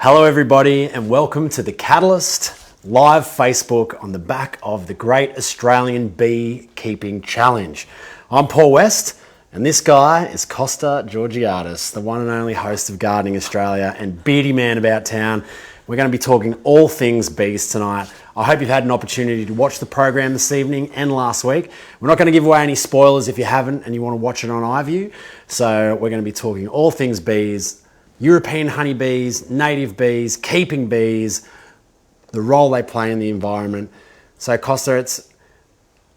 Hello everybody and welcome to the Catalyst live Facebook on the back of the Great Australian Beekeeping Challenge. I'm Paul West and this guy is Costa Georgiadis, the one and only host of Gardening Australia and beardy man about town. We're going to be talking all things bees tonight. I hope you've had an opportunity to watch the program this evening and last week. We're not going to give away any spoilers if you haven't and you want to watch it on iView. So we're going to be talking all things bees, European honeybees, native bees, keeping bees, the role they play in the environment. So Costa,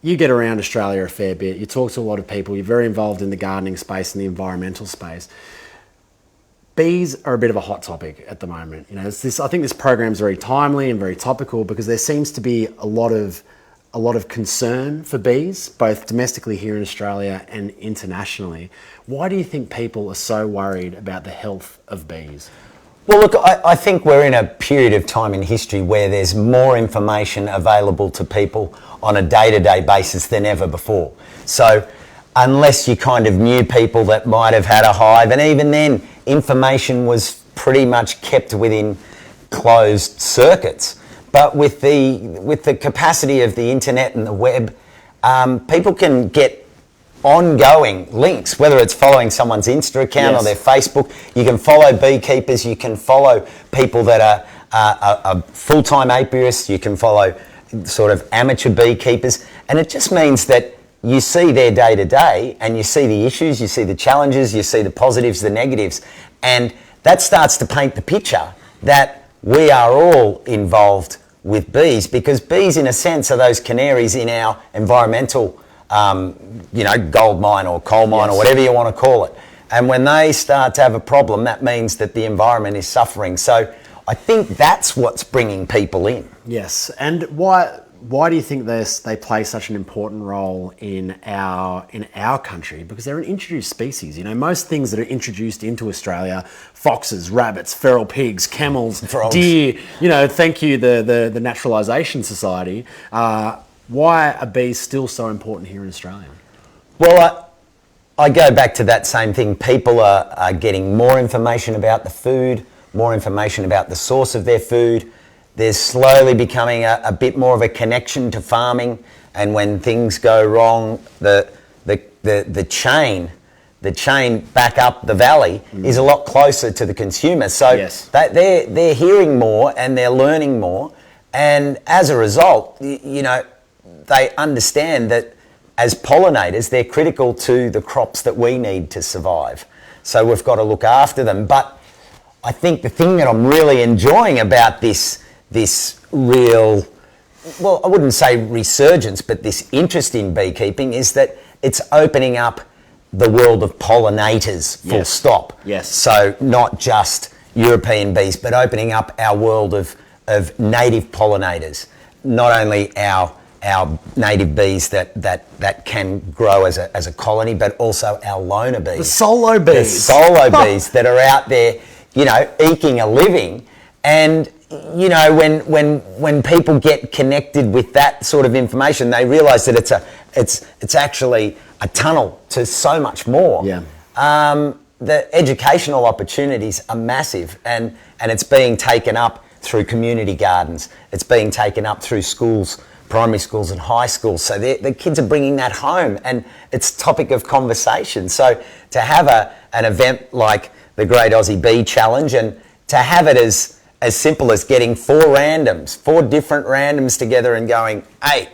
you get around Australia a fair bit. You talk to a lot of people. You're very involved in the gardening space and the environmental space. Bees are a bit of a hot topic at the moment. You know, I think this program is very timely and very topical because there seems to be a lot of concern for bees, both domestically here in Australia and internationally. Why do you think people are so worried about the health of bees? Well, look, I think we're in a period of time in history where there's more information available to people on a day-to-day basis than ever before. So unless you kind of knew people that might have had a hive, and even then, information was pretty much kept within closed circuits. But with the capacity of the internet and the web, people can get ongoing links, whether it's following someone's Insta account or their Facebook. You can follow beekeepers, you can follow people that are full-time apiarists, you can follow sort of amateur beekeepers, and it just means that you see their day-to-day and you see the issues, you see the challenges, you see the positives, the negatives, and that starts to paint the picture that we are all involved with bees, because bees in a sense are those canaries in our environmental gold mine or coal mine or whatever you want to call it. And when they start to have a problem, that means that the environment is suffering. So I think that's what's bringing people in. Yes, and why do you think they play such an important role in our country? Because they're an introduced species. You know, most things that are introduced into Australia, foxes, rabbits, feral pigs, camels, deer, thank you, the Naturalisation Society. Why are bees still so important here in Australia? Well, I go back to that same thing. People are getting more information about the food, more information about the source of their food. There's slowly becoming a bit more of a connection to farming, and when things go wrong, the chain back up the valley is a lot closer to the consumer. So they're hearing more and they're learning more, and as a result, they understand that as pollinators, they're critical to the crops that we need to survive. So we've got to look after them. But I think the thing that I'm really enjoying about this real, well, I wouldn't say resurgence, but this interest in beekeeping is that it's opening up the world of pollinators, full stop. Yes. So not just European bees, but opening up our world of native pollinators. Not only our native bees that can grow as a colony, but also our loner bees. The solo bees. The solo bees that are out there, eking a living. And when people get connected with that sort of information, they realise that it's actually a tunnel to so much more. Yeah. The educational opportunities are massive, and it's being taken up through community gardens. It's being taken up through schools, primary schools and high schools. So the kids are bringing that home, and it's topic of conversation. So to have an event like the Great Aussie Bee Challenge, and to have it as simple as getting four different randoms together and going, hey.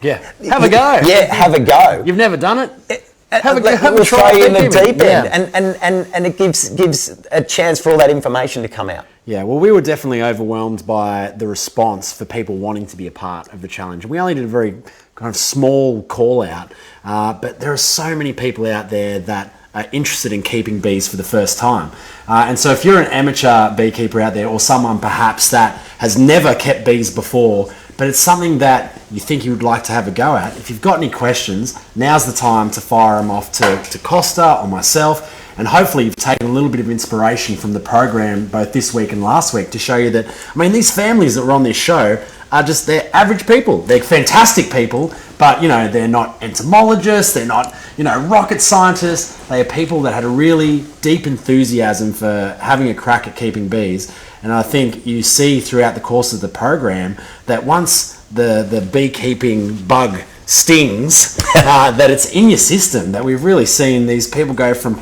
Yeah, have a go. Yeah, have a go. You've never done it? Have a try in the deep end. And it gives a chance for all that information to come out. Yeah, well, we were definitely overwhelmed by the response for people wanting to be a part of the challenge. We only did a very kind of small call out, but there are so many people out there that are interested in keeping bees for the first time. And so if you're an amateur beekeeper out there, or someone perhaps that has never kept bees before, but it's something that you think you would like to have a go at, if you've got any questions, now's the time to fire them off to Costa or myself. And hopefully you've taken a little bit of inspiration from the program, both this week and last week, to show you that, these families that were on this show are they're average people. They're fantastic people, But, they're not entomologists, they're not, rocket scientists. They are people that had a really deep enthusiasm for having a crack at keeping bees. And I think you see throughout the course of the program that once the beekeeping bug stings, that it's in your system, that we've really seen these people go from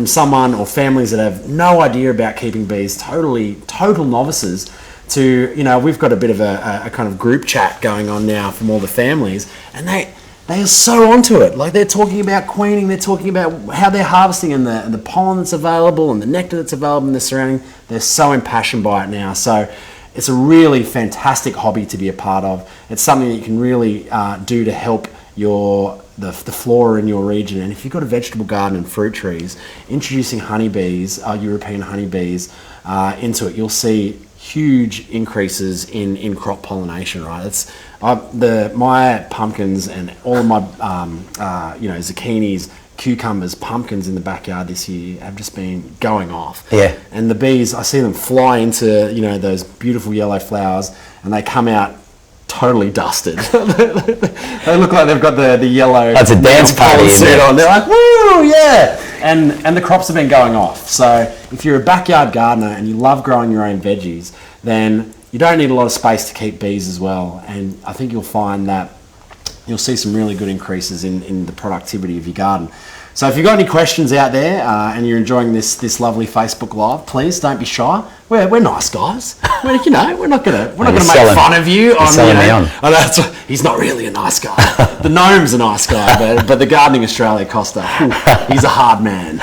someone or families that have no idea about keeping bees, total novices, to, we've got a bit of a kind of group chat going on now from all the families, and they are so onto it. Like, they're talking about queening, they're talking about how they're harvesting and the pollen that's available and the nectar that's available in the surrounding. They're so impassioned by it now. So it's a really fantastic hobby to be a part of. It's something that you can really do to help the flora in your region. And if you've got a vegetable garden and fruit trees, introducing honeybees, European honeybees, into it, you'll see huge increases in crop pollination. Right, it's my pumpkins and all of my zucchinis, cucumbers, pumpkins in the backyard this year have just been going off. Yeah. And the bees, I see them fly into those beautiful yellow flowers, and they come out totally dusted. They look like they've got the yellow. That's a dance party suit on. They're like, woo, yeah. And the crops have been going off. So if you're a backyard gardener and you love growing your own veggies, then you don't need a lot of space to keep bees as well. And I think you'll find that you'll see some really good increases in the productivity of your garden. So if you've got any questions out there and you're enjoying this lovely Facebook Live, please don't be shy. We're nice guys. We're not gonna make fun of you. He's not really a nice guy. The gnome's a nice guy, but the Gardening Australia Costa, he's a hard man.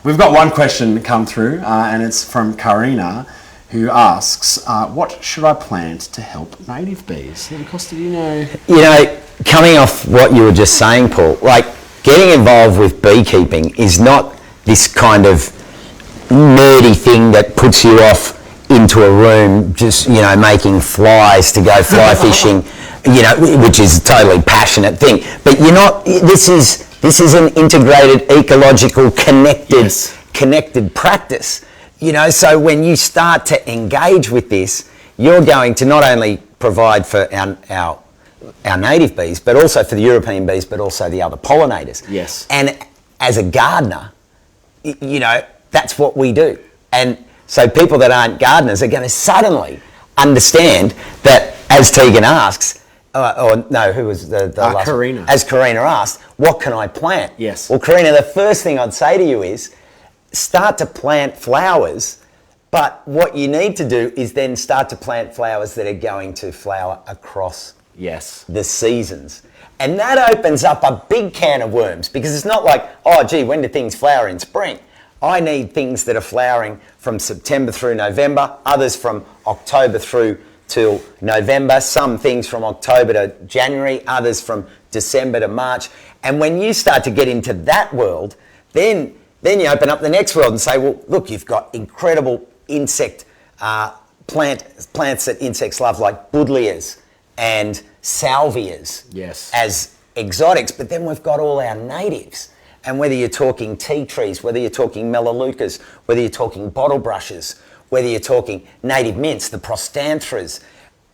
We've got one question come through, and it's from Karina, who asks, what should I plant to help native bees? Costa, do you know? Coming off what you were just saying, Paul, like, getting involved with beekeeping is not this kind of nerdy thing that puts you off into a room just, making flies to go fly fishing, which is a totally passionate thing. But this is an integrated, ecological, connected practice. So when you start to engage with this, you're going to not only provide for our native bees, but also for the European bees, but also the other pollinators. Yes. And as a gardener, that's what we do. And so people that aren't gardeners are going to suddenly understand that, as Tegan asks, who was the last? Karina. As Karina asked, what can I plant? Yes. Well, Karina, the first thing I'd say to you is start to plant flowers, but what you need to do is then start to plant flowers that are going to flower across the seasons. And that opens up a big can of worms, because it's not like, oh, gee, when do things flower in spring? I need things that are flowering from September through November, others from October through till November, some things from October to January, others from December to March. And when you start to get into that world, then you open up the next world and say, well, look, you've got incredible insect plants that insects love, like buddleias and salvias as exotics, but then we've got all our natives. And whether you're talking tea trees, whether you're talking melaleucas, whether you're talking bottle brushes, whether you're talking native mints, the prostanthras,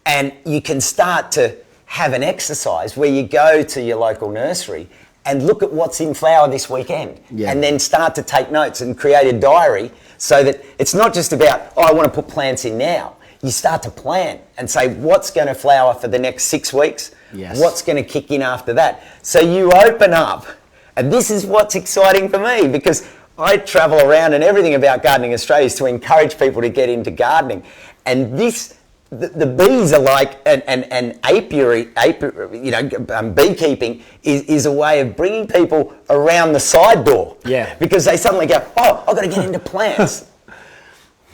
and you can start to have an exercise where you go to your local nursery and look at what's in flower this weekend, and then start to take notes and create a diary, so that it's not just about, oh, I want to put plants in now. You start to plan and say, what's going to flower for the next 6 weeks? What's going to kick in after that? So you open up, and this is what's exciting for me, because I travel around, and everything about Gardening Australia is to encourage people to get into gardening. And the bees are like an apiary, beekeeping is a way of bringing people around the side door. Yeah. Because they suddenly go, oh, I've got to get into plants.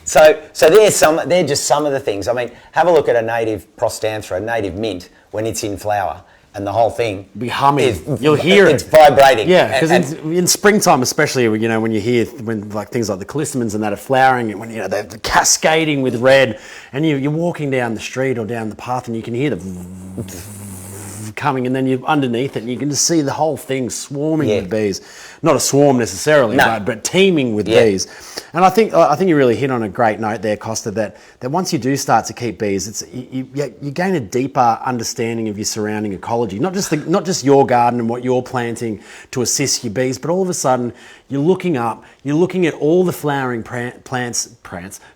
So they're just some of the things. I mean, have a look at a native prostanthra, a native mint, when it's in flower, and the whole thing be humming. You'll hear it's vibrating. Yeah, because in springtime, especially, when you hear things like the callistemons and that are flowering, and when they're cascading with red, and you're walking down the street or down the path, and you can hear the coming, and then you're underneath it, and you can just see the whole thing swarming Yeah. with bees. Not a swarm necessarily, No. but teeming with Yeah. bees. And I think you really hit on a great note there, Costa, that once you do start to keep bees, you gain a deeper understanding of your surrounding ecology. Not just your garden and what you're planting to assist your bees, but all of a sudden you're looking at all the flowering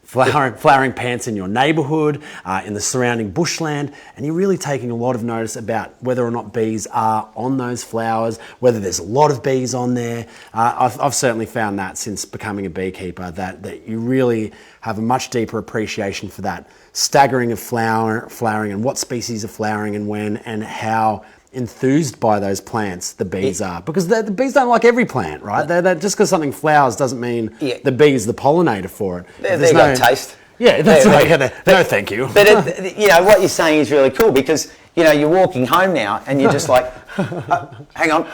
flowering plants in your neighbourhood, in the surrounding bushland, and you're really taking a lot of notice about whether or not bees are on those flowers, whether there's a lot of bees on there. I've certainly found that since becoming a beekeeper, that you really have a much deeper appreciation for that staggering of flowering and what species are flowering and when, and how enthused by those plants the bees are, because the bees don't like every plant, right? They're just because something flowers doesn't mean the bee's the pollinator for it. They got taste. Yeah, that's right. No, thank you. But what you're saying is really cool, because you're walking home now and you're just like, hang on,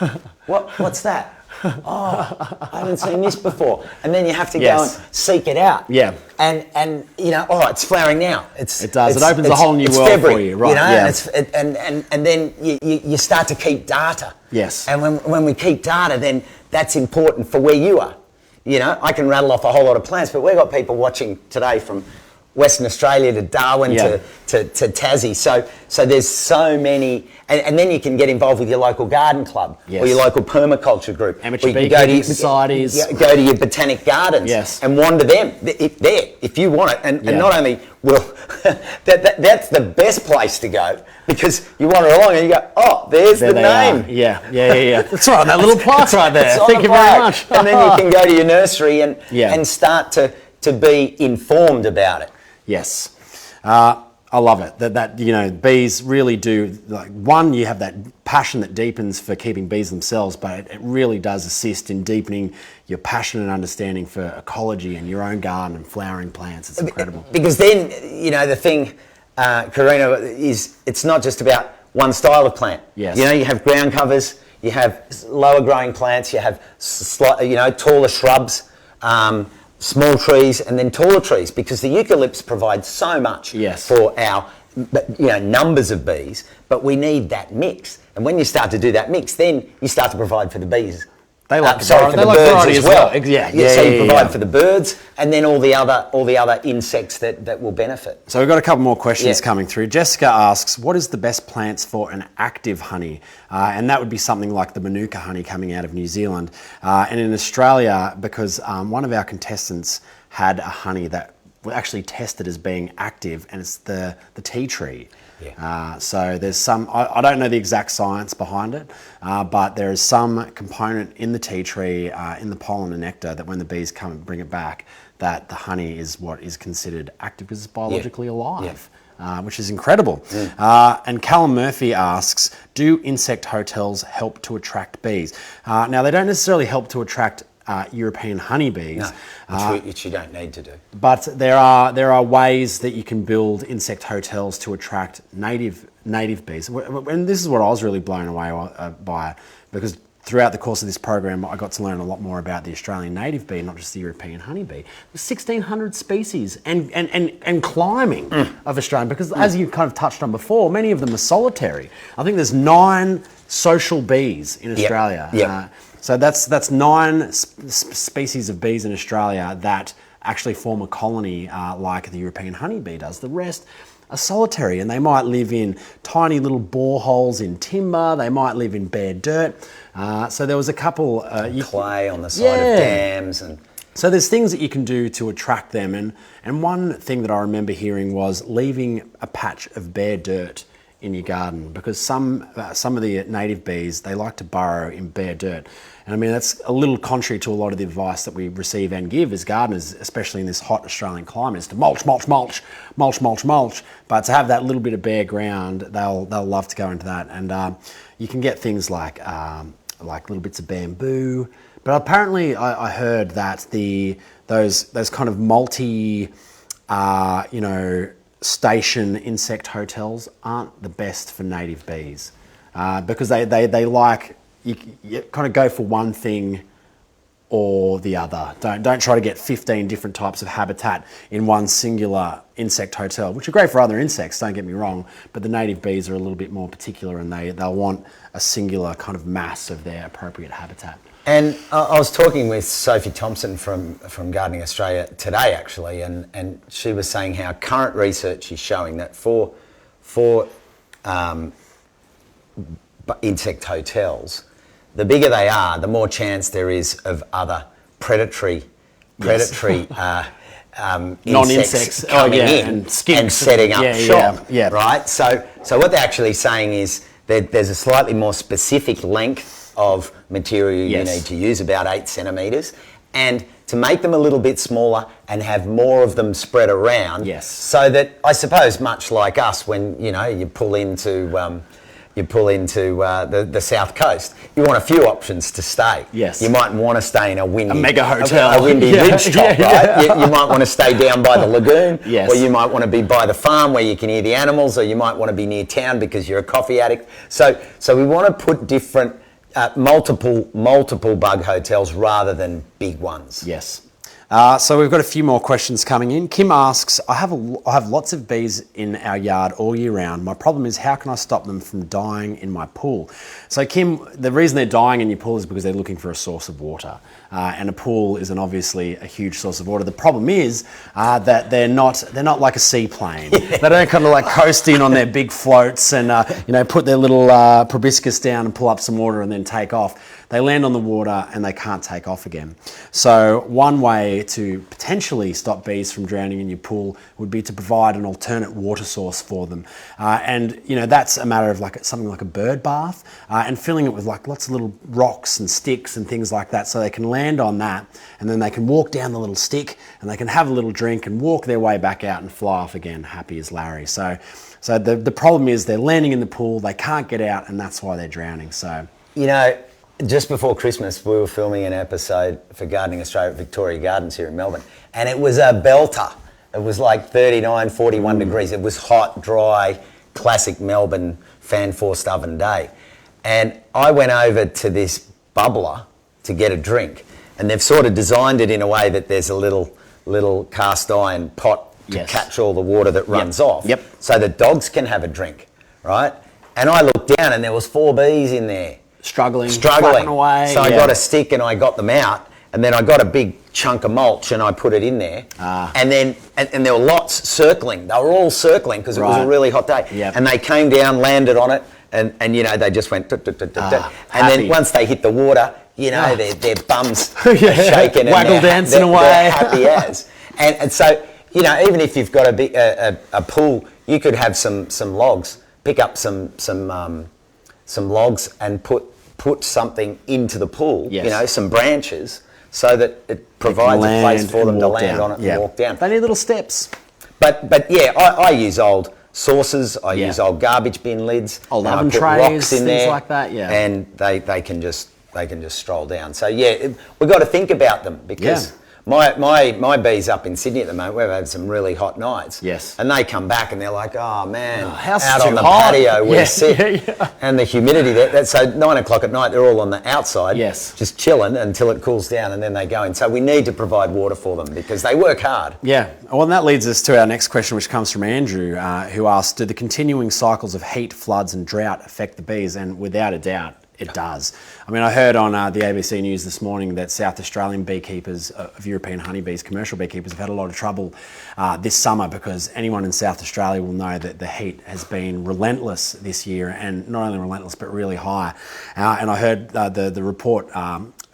what's that? Oh, I haven't seen this before. And then you have to go and seek it out. Yeah. And it's flowering now. It does. It opens a whole new world February, for you, right? And then you start to keep data. Yes. And when we keep data, then that's important for where you are. I can rattle off a whole lot of plants, but we've got people watching today from Western Australia to Darwin to Tassie. So there's so many, and then you can get involved with your local garden club or your local permaculture group. Amateur beekeeping societies. Go to your botanic gardens and wander them if you want it. And not only will that's the best place to go, because you wander along and you go, oh, there's the name. Yeah. That's right, that little plaque right there. Thank you very much. And then you can go to your nursery and start to be informed about it. Yes. I love it. That bees really do, one, you have that passion that deepens for keeping bees themselves, but it really does assist in deepening your passion and understanding for ecology and your own garden and flowering plants. It's incredible. Because then, the thing, Karina, is it's not just about one style of plant. Yes. You have ground covers, you have lower growing plants, you have taller shrubs, small trees, and then taller trees, because the eucalypts provide so much for our numbers of bees, but we need that mix. And when you start to do that mix, then you start to provide for the bees. They like for the birds as well. So you provide for the birds, and then all the other insects that will benefit. So we've got a couple more questions coming through. Jessica asks, what is the best plants for an active honey? And that would be something like the Manuka honey coming out of New Zealand. And in Australia, because one of our contestants had a honey that we actually tested as being active, and it's the tea tree. So there's some, I don't know the exact science behind it, but there is some component in the tea tree, in the pollen and nectar, that when the bees come and bring it back, that the honey is what is considered active because it's biologically alive. Which is incredible. And Callum Murphy asks, do insect hotels help to attract bees? Now, they don't necessarily help to attract European honeybees, which you don't need to do. But there are ways that you can build insect hotels to attract native bees. And this is what I was really blown away by, because throughout the course of this program, I got to learn a lot more about the Australian native bee, not just the European honeybee. There's 1,600 species and climbing of Australian, because as you kind of touched on before, many of them are solitary. I think there's 9 social bees in Australia. So that's 9 species of bees in Australia that actually form a colony like the European honeybee does. The rest are solitary, and they might live in tiny little boreholes in timber. They might live in bare dirt. So there was a couple... clay on the side of dams. So there's things that you can do to attract them. And one thing that I remember hearing was leaving a patch of bare dirt in your garden, because some of the native bees, they like to burrow in bare dirt. And I mean, that's a little contrary to a lot of the advice that we receive and give as gardeners, especially in this hot Australian climate, is to mulch. But to have that little bit of bare ground, they'll love to go into that. And you can get things like little bits of bamboo. But apparently, I heard that those kind of station insect hotels aren't the best for native bees, because they like, you kind of go for one thing or the other. Don't try to get 15 different types of habitat in one singular insect hotel, which are great for other insects, don't get me wrong, but the native bees are a little bit more particular, and they'll want a singular kind of mass of their appropriate habitat. And I was talking with Sophie Thompson from Gardening Australia today, actually, and she was saying how current research is showing that for insect hotels, the bigger they are, the more chance there is of other predatory non-insects coming in and skinks and setting up shop. Yeah. Right. So what they're actually saying is that there's a slightly more specific length of material you need to use, about 8 centimetres, and to make them a little bit smaller and have more of them spread around. Yes. So that, I suppose, much like us, when you pull into the south coast, you want a few options to stay. Yes. You might want to stay in a mega hotel, a windy ridgetop, right? You might want to stay down by the lagoon, yes. or you might want to be by the farm where you can hear the animals, or you might want to be near town because you're a coffee addict. So we want to put different multiple bug hotels rather than big ones. Yes. So we've got a few more questions coming in. Kim asks, I have lots of bees in our yard all year round. My problem is, how can I stop them from dying in my pool? So Kim, the reason they're dying in your pool is because they're looking for a source of water. And a pool is obviously a huge source of water. The problem is that they're not like a seaplane. Yeah. They don't kind of like coast in on their big floats and put their little proboscis down and pull up some water and then take off. They land on the water and they can't take off again. So one way to potentially stop bees from drowning in your pool would be to provide an alternate water source for them. And that's a matter of something like a bird bath and filling it with lots of little rocks and sticks and things like that, so they can land on that and then they can walk down the little stick and they can have a little drink and walk their way back out and fly off again, happy as Larry. So the problem is they're landing in the pool, they can't get out, and that's why they're drowning. So just before Christmas, we were filming an episode for Gardening Australia at Victoria Gardens here in Melbourne, and it was a belter. It was like 39, 41 degrees. It was hot, dry, classic Melbourne fan-forced oven day. And I went over to this bubbler to get a drink, and they've sort of designed it in a way that there's a little cast iron pot to catch all the water that runs off, so the dogs can have a drink, right? And I looked down and there was 4 bees in there. Struggling away. So I got a stick and I got them out, and then I got a big chunk of mulch and I put it in there. And then and there were lots circling. They were all circling because it was a really hot day. Yep. And they came down, landed on it, and they just went and then once they hit the water, their bums are shaking and waggle dancing away. They're happy as. And so even if you've got a pool, you could have some logs, pick up some logs and put something into the pool, some branches, so that it provides a place for them to land on it and walk down. They need little steps. But yeah, I use old saucers, I use old garbage bin lids, old and oven I put trays, rocks in things there, like that, and they can just stroll down. So we've got to think about them, because my bees up in Sydney at the moment, we've had some really hot nights. Yes. And they come back and they're like, oh man, house out is on too the hot. patio we sit. And the humidity there. So 9 o'clock at night, they're all on the outside, just chilling until it cools down, and then they go in. So we need to provide water for them because they work hard. Yeah. Well, and that leads us to our next question, which comes from Andrew, who asked, do the continuing cycles of heat, floods and drought affect the bees? And without a doubt, it does. I mean, I heard on the ABC News this morning that South Australian beekeepers of European honeybees, commercial beekeepers, have had a lot of trouble this summer, because anyone in South Australia will know that the heat has been relentless this year, and not only relentless, but really high. And I heard the report,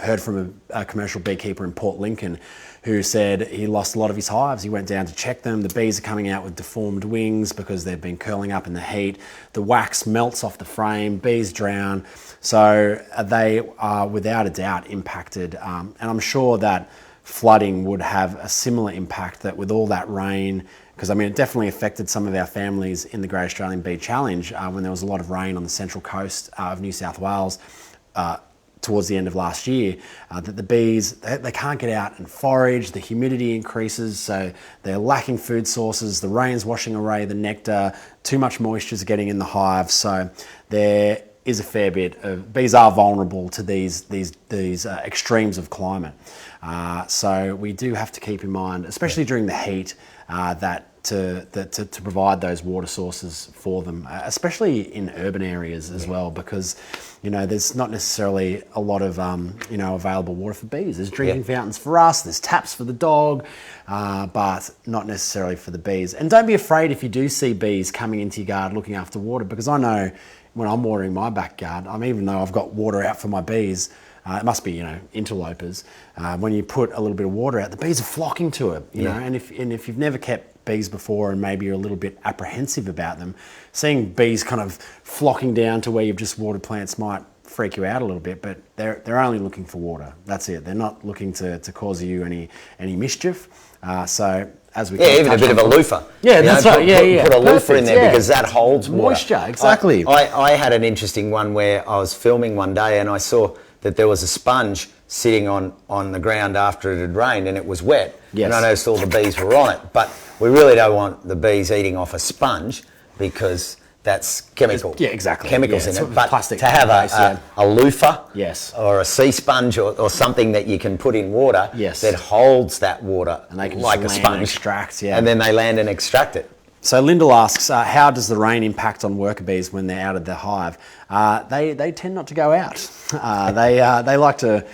heard from a commercial beekeeper in Port Lincoln, who said he lost a lot of his hives. He went down to check them. The bees are coming out with deformed wings because they've been curling up in the heat. The wax melts off the frame, bees drown. So they are without a doubt impacted. And I'm sure that flooding would have a similar impact, that with all that rain, because I mean, it definitely affected some of our families in the Great Australian Bee Challenge when there was a lot of rain on the central coast of New South Wales towards the end of last year, that the bees, they can't get out and forage, the humidity increases, so they're lacking food sources, the rain's washing away the nectar, too much moisture is getting in the hive, so they're is a fair bit. Bees are vulnerable to these extremes of climate. So we do have to keep in mind, especially during the heat, that to provide those water sources for them, especially in urban areas as well, because there's not necessarily a lot of available water for bees. There's drinking fountains for us, there's taps for the dog, but not necessarily for the bees. And don't be afraid if you do see bees coming into your garden looking after water, because I know when I'm watering my backyard, even though I've got water out for my bees, it must be, interlopers. When you put a little bit of water out, the bees are flocking to it. You know, and if you've never kept bees before and maybe you're a little bit apprehensive about them, seeing bees kind of flocking down to where you've just watered plants might freak you out a little bit. But they're only looking for water. That's it. They're not looking to cause you any mischief. So as we even a bit of a loofah. Yeah, that's right. Put a loofah in there because that holds moisture. Exactly. I had an interesting one where I was filming one day and I saw that there was a sponge sitting on the ground after it had rained and it was wet. Yes. And I noticed all the bees were on it. But we really don't want the bees eating off a sponge because that's chemical. Exactly. Chemicals in it. But plastic to have a loofah or a sea sponge or something that you can put in water that holds that water and they can like a sponge. And extract, and then they land and extract it. So Lyndall asks, how does the rain impact on worker bees when they're out of the hive? They tend not to go out. They like to,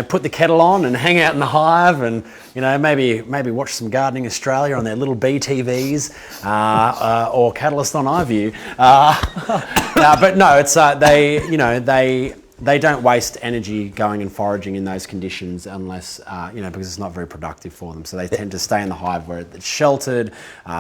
put the kettle on and hang out in the hive, and maybe watch some Gardening Australia on their little bee TVs or Catalyst on iView. But no, it's they don't waste energy going and foraging in those conditions unless, because it's not very productive for them. So they tend to stay in the hive where it's sheltered,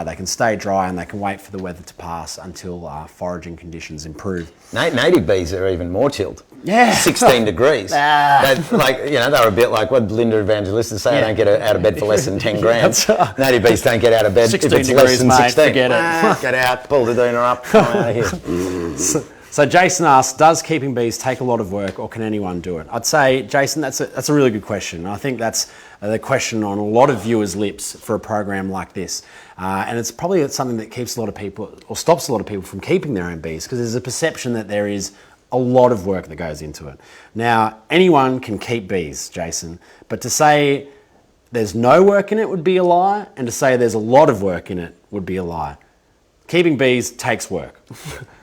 they can stay dry, and they can wait for the weather to pass until foraging conditions improve. Native bees are even more chilled. Yeah. 16 degrees. They're a bit like what Linda Evangelista say, I don't get out of bed for less than 10 grand. Native bees don't get out of bed 16 if it's degrees, less than mate, 16. Forget it. Get out, pull the dooner up, come out of here. So Jason asks, does keeping bees take a lot of work, or can anyone do it? I'd say, Jason, that's a really good question. I think that's the question on a lot of viewers' lips for a program like this. And it's probably something that keeps a lot of people, or stops a lot of people from keeping their own bees, because there's a perception that there is a lot of work that goes into it. Now, anyone can keep bees, Jason, but to say there's no work in it would be a lie, and to say there's a lot of work in it would be a lie. Keeping bees takes work.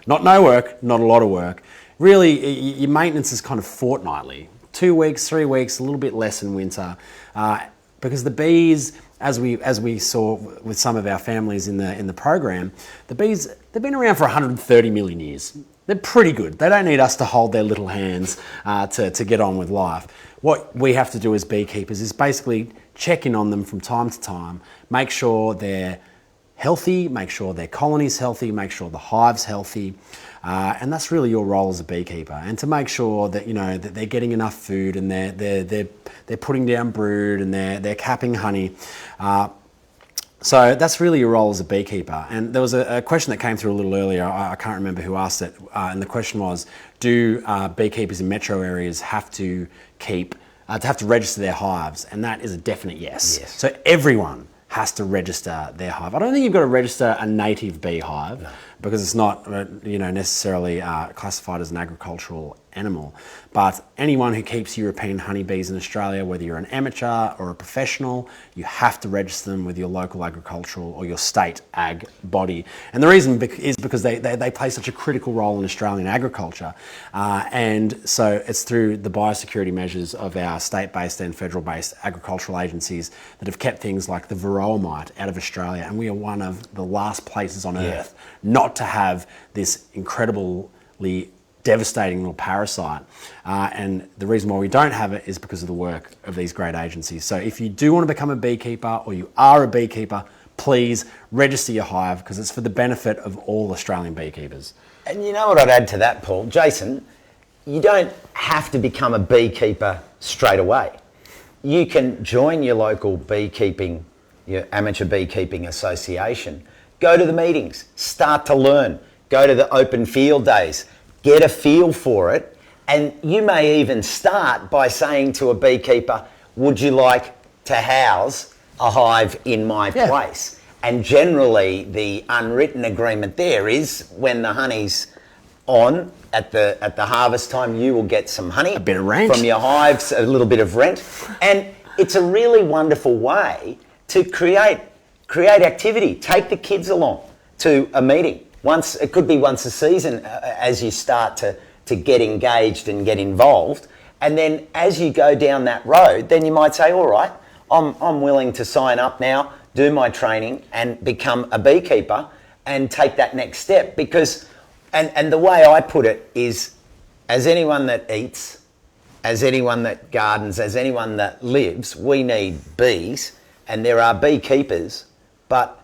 Not no work, not a lot of work. Really, your maintenance is kind of fortnightly. 2 weeks, 3 weeks, a little bit less in winter. Because the bees, as we saw with some of our families in the program, the bees, they've been around for 130 million years. They're pretty good. They don't need us to hold their little hands to get on with life. What we have to do as beekeepers is basically check in on them from time to time, make sure they're healthy, make sure their colony's healthy, make sure the hive's healthy, and that's really your role as a beekeeper. And to make sure that that they're getting enough food and they're putting down brood and they're capping honey. So that's really your role as a beekeeper. And there was a question that came through a little earlier. I can't remember who asked it, and the question was: do beekeepers in metro areas have to register their hives? And that is a definite yes. So everyone has to register their hive. I don't think you've got to register a native beehive because it's not necessarily classified as an agricultural animal. But anyone who keeps European honeybees in Australia, whether you're an amateur or a professional, you have to register them with your local agricultural or your state ag body. And the reason is because they play such a critical role in Australian agriculture. And so it's through the biosecurity measures of our state-based and federal-based agricultural agencies that have kept things like the varroa mite out of Australia. And we are one of the last places on earth not to have this incredibly devastating little parasite. And the reason why we don't have it is because of the work of these great agencies. So if you do want to become a beekeeper, or you are a beekeeper, please register your hive, because it's for the benefit of all Australian beekeepers. And you know what I'd add to that, Paul? Jason, you don't have to become a beekeeper straight away. You can join your local beekeeping, your amateur beekeeping association, go to the meetings, start to learn, go to the open field days, get a feel for it, and you may even start by saying to a beekeeper, would you like to house a hive in my place? And generally the unwritten agreement there is when the honey's on at the harvest time, you will get some honey, a bit of rent from your hives, a little bit of rent, and it's a really wonderful way to create activity. Take the kids along to a meeting. It could be once a season as you start to get engaged and get involved. And then as you go down that road, then you might say, all right, I'm willing to sign up now, do my training and become a beekeeper and take that next step. Because, and the way I put it is, as anyone that eats, as anyone that gardens, as anyone that lives, we need bees, and there are beekeepers, but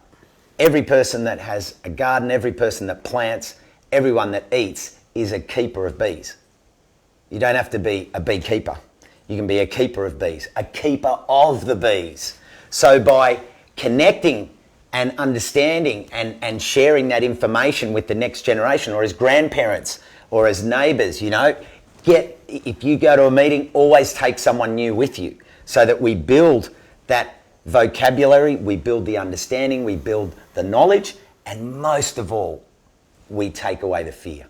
every person that has a garden, every person that plants, everyone that eats is a keeper of bees. You don't have to be a beekeeper. You can be a keeper of bees, a keeper of the bees. So by connecting and understanding and sharing that information with the next generation, or as grandparents or as neighbours, if you go to a meeting, always take someone new with you so that we build that vocabulary, we build the understanding, we build the knowledge, and most of all, we take away the fear.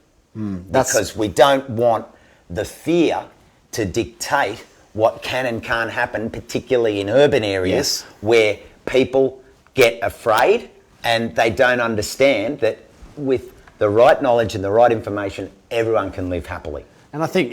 Because we don't want the fear to dictate what can and can't happen, particularly in urban areas where people get afraid and they don't understand that with the right knowledge and the right information, everyone can live happily. And I think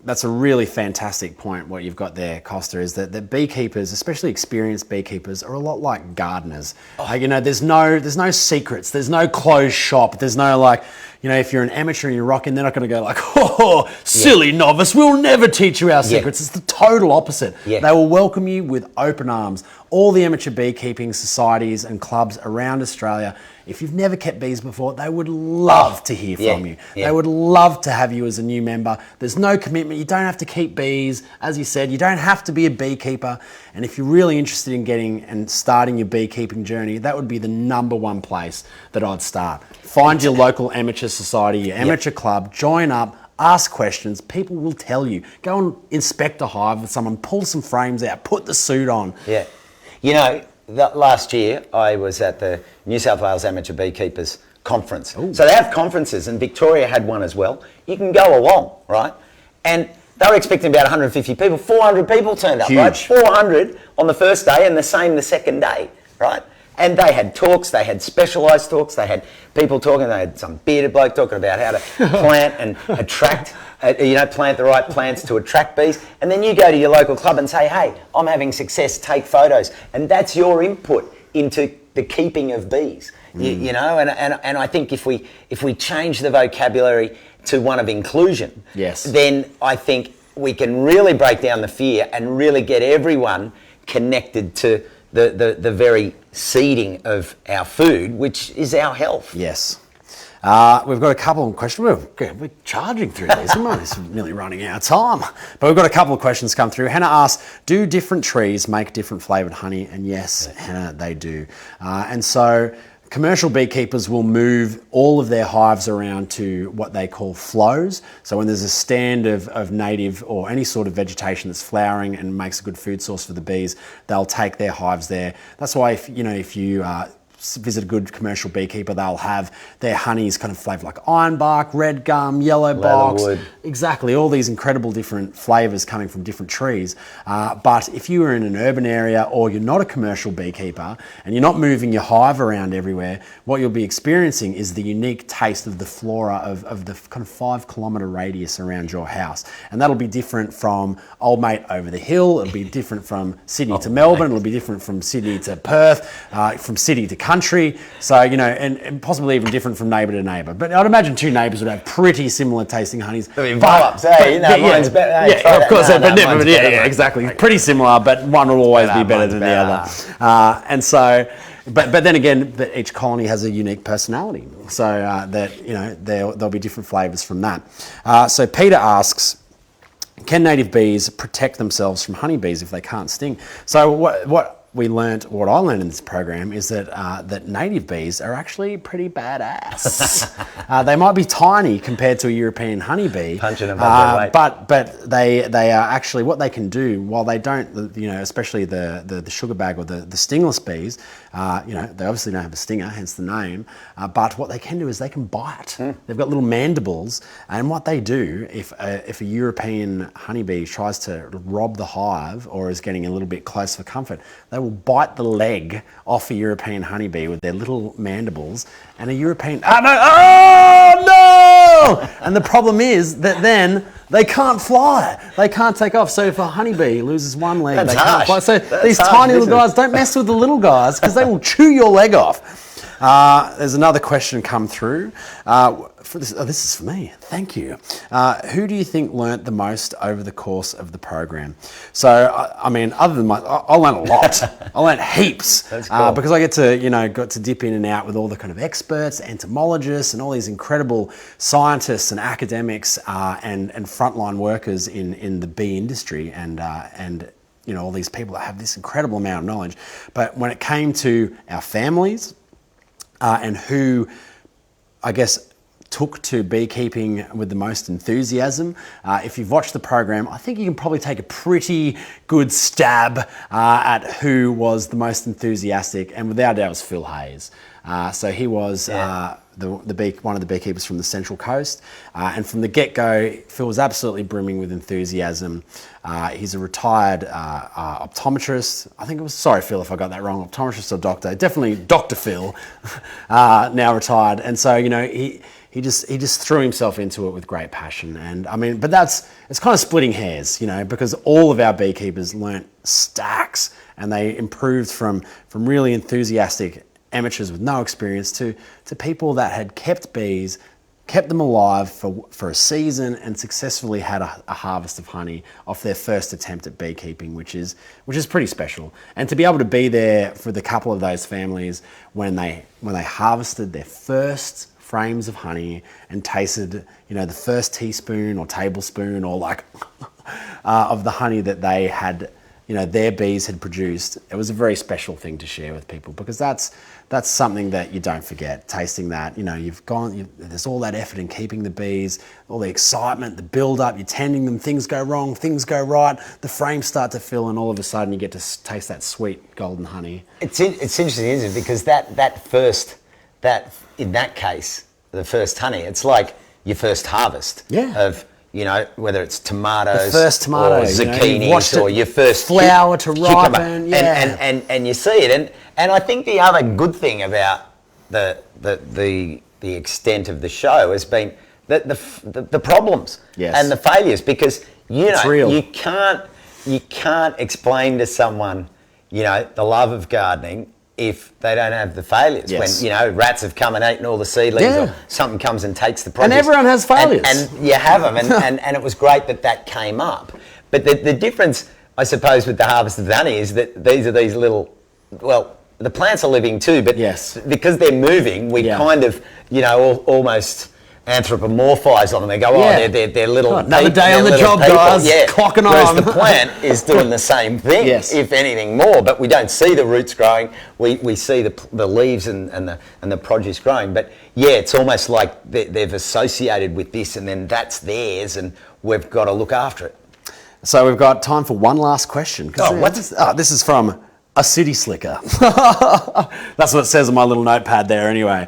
that's a really fantastic point, what you've got there, Costa, is that beekeepers, especially experienced beekeepers, are a lot like gardeners. There's no secrets, there's no closed shop, there's no if you're an amateur and you're rocking, they're not going to go silly novice, we'll never teach you our secrets. It's the total opposite. They will welcome you with open arms. All the amateur beekeeping societies and clubs around Australia, if you've never kept bees before, they would love to hear from you. They would love to have you as a new member. There's no commitment. You don't have to keep bees. As you said, you don't have to be a beekeeper. And if you're really interested in getting and starting your beekeeping journey, that would be the number one place that I'd start. Find your local amateur society, your amateur club, join up, ask questions. People will tell you. Go and inspect a hive with someone, pull some frames out, put the suit on. Last year I was at the New South Wales Amateur Beekeepers Conference. Ooh. So they have conferences, and Victoria had one as well. You can go along, right? And they were expecting about 150 people. 400 people turned up, right? 400 on the first day and the same the second day, right? And they had talks, they had specialised talks, they had people talking, they had some bearded bloke talking about how to plant and attract, plant the right plants to attract bees. And then you go to your local club and say, hey, I'm having success, take photos. And that's your input into the keeping of bees, and I think if we change the vocabulary to one of inclusion, then I think we can really break down the fear and really get everyone connected to the very seeding of our food, which is our health. Yes. We've got a couple of questions. We're charging through these. It's nearly running out of time. But we've got a couple of questions come through. Hannah asks, do different trees make different flavoured honey? And yes, Hannah, they do. And so commercial beekeepers will move all of their hives around to what they call flows. So when there's a stand of native or any sort of vegetation that's flowering and makes a good food source for the bees, they'll take their hives there. That's why if you visit a good commercial beekeeper, they'll have their honeys kind of flavoured like ironbark, red gum, yellow box. Exactly, all these incredible different flavours coming from different trees. But if you are in an urban area or you're not a commercial beekeeper and you're not moving your hive around everywhere, what you'll be experiencing is the unique taste of the flora of the kind of 5 kilometre radius around your house. And that'll be different from old mate over the hill, it'll be different from Sydney to Melbourne, it'll be different from Sydney to Perth, from city to country, so and possibly even different from neighbour to neighbour. But I'd imagine 2 neighbours would have pretty similar tasting honeys. Mine's better. Of course, exactly. Pretty similar, but one will always be better than the other. And so, but then again, each colony has a unique personality, so there'll be different flavours from that. So Peter asks, can native bees protect themselves from honeybees if they can't sting? So what I learned in this program is that native bees are actually pretty badass. They might be tiny compared to a European honeybee, punching above their weight. But they are actually, what they can do, while they don't, especially the sugar bag or the stingless bees, they obviously don't have a stinger, hence the name, but what they can do is they can bite. They've got little mandibles, and what they do, if a European honeybee tries to rob the hive or is getting a little bit close for comfort, they will bite the leg off a European honeybee with their little mandibles, and a European, oh no! And the problem is that then they can't fly. They can't take off. So if a honeybee loses one leg, they can't fly. So these tiny little guys, don't mess with the little guys because they will chew your leg off. There's another question come through. This is for me. Thank you. Who do you think learnt the most over the course of the program? So, other than I learnt a lot. I learnt heaps. That's cool. Because I got to dip in and out with all the kind of experts, entomologists, and all these incredible scientists and academics and frontline workers in the bee industry and all these people that have this incredible amount of knowledge. But when it came to our families and who, I guess, took to beekeeping with the most enthusiasm. If you've watched the program, I think you can probably take a pretty good stab at who was the most enthusiastic, and without doubt it was Phil Hayes. So he was one of the beekeepers from the Central Coast, and from the get-go, Phil was absolutely brimming with enthusiasm. He's a retired optometrist. I think it was, sorry Phil if I got that wrong, optometrist or doctor, definitely Dr. Phil, now retired. And so, he just threw himself into it with great passion. And but it's kind of splitting hairs, because all of our beekeepers learnt stacks and they improved from really enthusiastic amateurs with no experience to people that had kept bees, kept them alive for a season and successfully had a harvest of honey off their first attempt at beekeeping, which is pretty special. And to be able to be there for the couple of those families when they harvested their first frames of honey and tasted, the first teaspoon or tablespoon or of the honey that they had, their bees had produced. It was a very special thing to share with people because that's something that you don't forget. Tasting that, there's all that effort in keeping the bees, all the excitement, the build up, you're tending them, things go wrong, things go right, the frames start to fill, and all of a sudden you get to taste that sweet golden honey. It's interesting, isn't it? Because in that case, the first honey, it's like your first harvest of, whether it's tomatoes, the first tomato, or zucchinis, or your first flower to ripen, and you see it. And I think the other good thing about the extent of the show has been the problems and the failures, because you can't explain to someone the love of gardening if they don't have the failures. Yes. When rats have come and eaten all the seedlings, or something comes and takes the produce. And everyone has failures. And you have them, and it was great that came up. But the difference, I suppose, with the harvest of the honey is that these little, the plants are living too, but because they're moving, we kind of, almost anthropomorphise on them. They go, they're little. Another day on the job, people. guys. Clocking on. Whereas the plant is doing the same thing, if anything more. But we don't see the roots growing. We see the leaves and the produce growing. But it's almost like they've associated with this, and then that's theirs, and we've got to look after it. So we've got time for one last question. This is from a city slicker. That's what it says on my little notepad there anyway.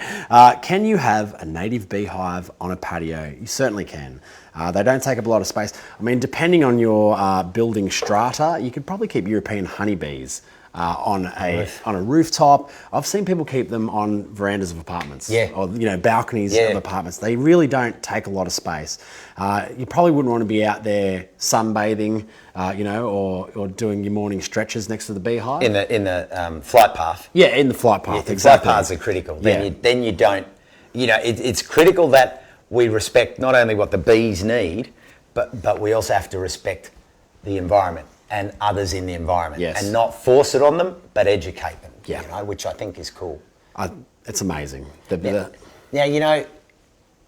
Can you have a native beehive on a patio? You certainly can. They don't take up a lot of space. Depending on your building strata, you could probably keep European honeybees on a rooftop. I've seen people keep them on verandas of apartments, or balconies of apartments. They really don't take a lot of space. You probably wouldn't want to be out there sunbathing, or doing your morning stretches next to the beehive in the flight path. Yeah, in the flight path. Exactly. Flight paths are critical. Then you don't. It's critical that we respect not only what the bees need, but we also have to respect the environment and others in the environment, and not force it on them, but educate them, which I think is cool. It's amazing. Now,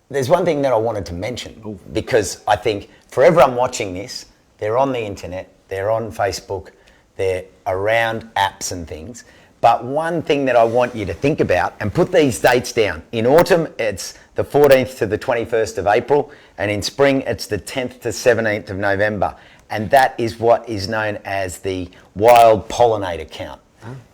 there's one thing that I wanted to mention, because I think for everyone watching this, they're on the internet, they're on Facebook, they're around apps and things, but one thing that I want you to think about, and put these dates down. In autumn, it's the 14th to the 21st of April, and in spring, it's the 10th to 17th of November. And that is what is known as the wild pollinator count.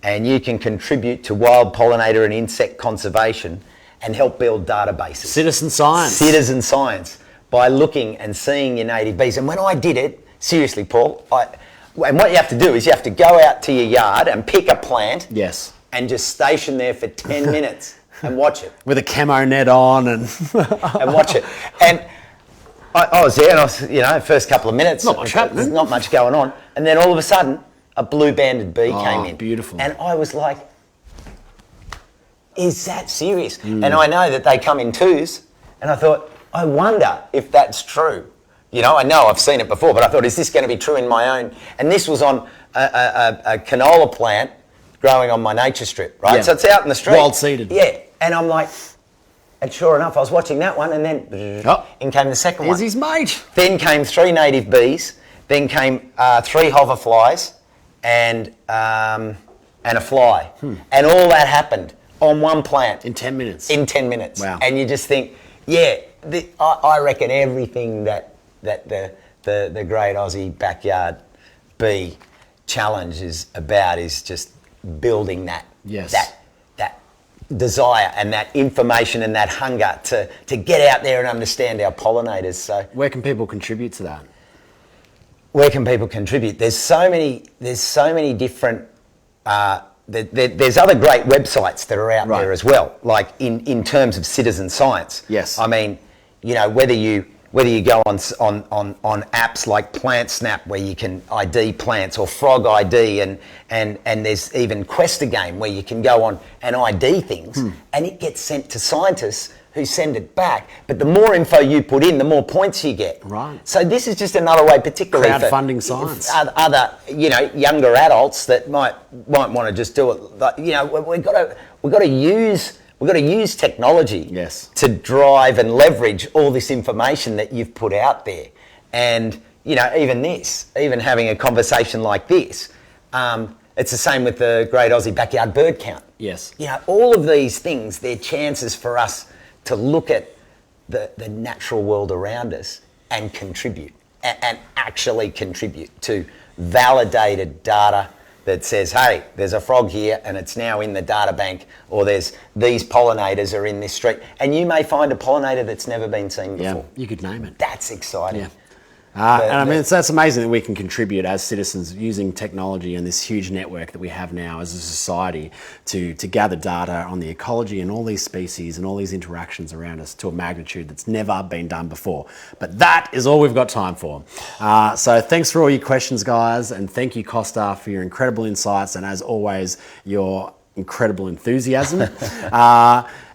and you can contribute to wild pollinator and insect conservation and help build databases. Citizen science. Citizen science, by looking and seeing your native bees. And when I did it, seriously, Paul, and what you have to do is you have to go out to your yard and pick a plant. Yes. And just station there for 10 minutes and watch it. With a camo net on and watch it. And I was there, and I was, first couple of minutes, not much happening. There's not much going on. And then all of a sudden, a blue-banded bee came in. Beautiful. And I was like, is that serious? And I know that they come in twos, and I thought, I wonder if that's true. I know I've seen it before, but I thought, is this going to be true in my own? And this was on a canola plant growing on my nature strip, right? Yeah. So it's out in the street. Wild seeded. Yeah. And I'm like, and sure enough, I was watching that one, and then in came the second one. Here's his mate. Then came 3 native bees. Then came 3 hoverflies and a fly. And all that happened on one plant. In 10 minutes. In 10 minutes. Wow. And you just think, I reckon everything that the Great Aussie Backyard Bee Challenge is about is just building that. Yes. That desire and that information and that hunger to get out there and understand our pollinators. So where can people contribute to that? Where can people contribute? There's so many different. There's other great websites that are out there as well. Like in terms of citizen science. Yes. I mean, whether you go on apps like PlantSnap where you can ID plants, or Frog ID, and there's even Questa Game where you can go on and ID things, and it gets sent to scientists who send it back. But the more info you put in, the more points you get. Right. So this is just another way, particularly crowdfunding science. Other younger adults that might want to just do it. But, we've got to use technology to drive and leverage all this information that you've put out there. And, even having a conversation like this, it's the same with the Great Aussie Backyard Bird Count. Yes. All of these things, they're chances for us to look at the natural world around us and contribute, and actually contribute to validated data that says, hey, there's a frog here and it's now in the data bank, or there's these pollinators are in this street. And you may find a pollinator that's never been seen before. Yeah, you could name it. That's exciting. Yeah. That's amazing that we can contribute as citizens using technology and this huge network that we have now as a society to gather data on the ecology and all these species and all these interactions around us to a magnitude that's never been done before. But that is all we've got time for. So thanks for all your questions, guys, and thank you, Costa, for your incredible insights and, as always, your incredible enthusiasm.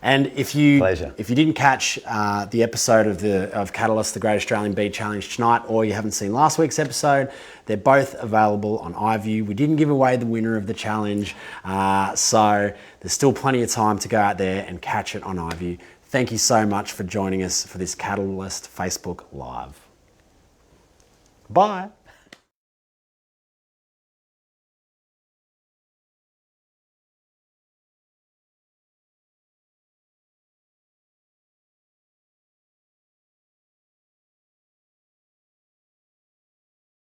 And if you didn't catch the episode of Catalyst, the Great Australian Bee Challenge tonight, or you haven't seen last week's episode, they're both available on iView. We didn't give away the winner of the challenge, so there's still plenty of time to go out there and catch it on iView. Thank you so much for joining us for this Catalyst Facebook Live. Bye.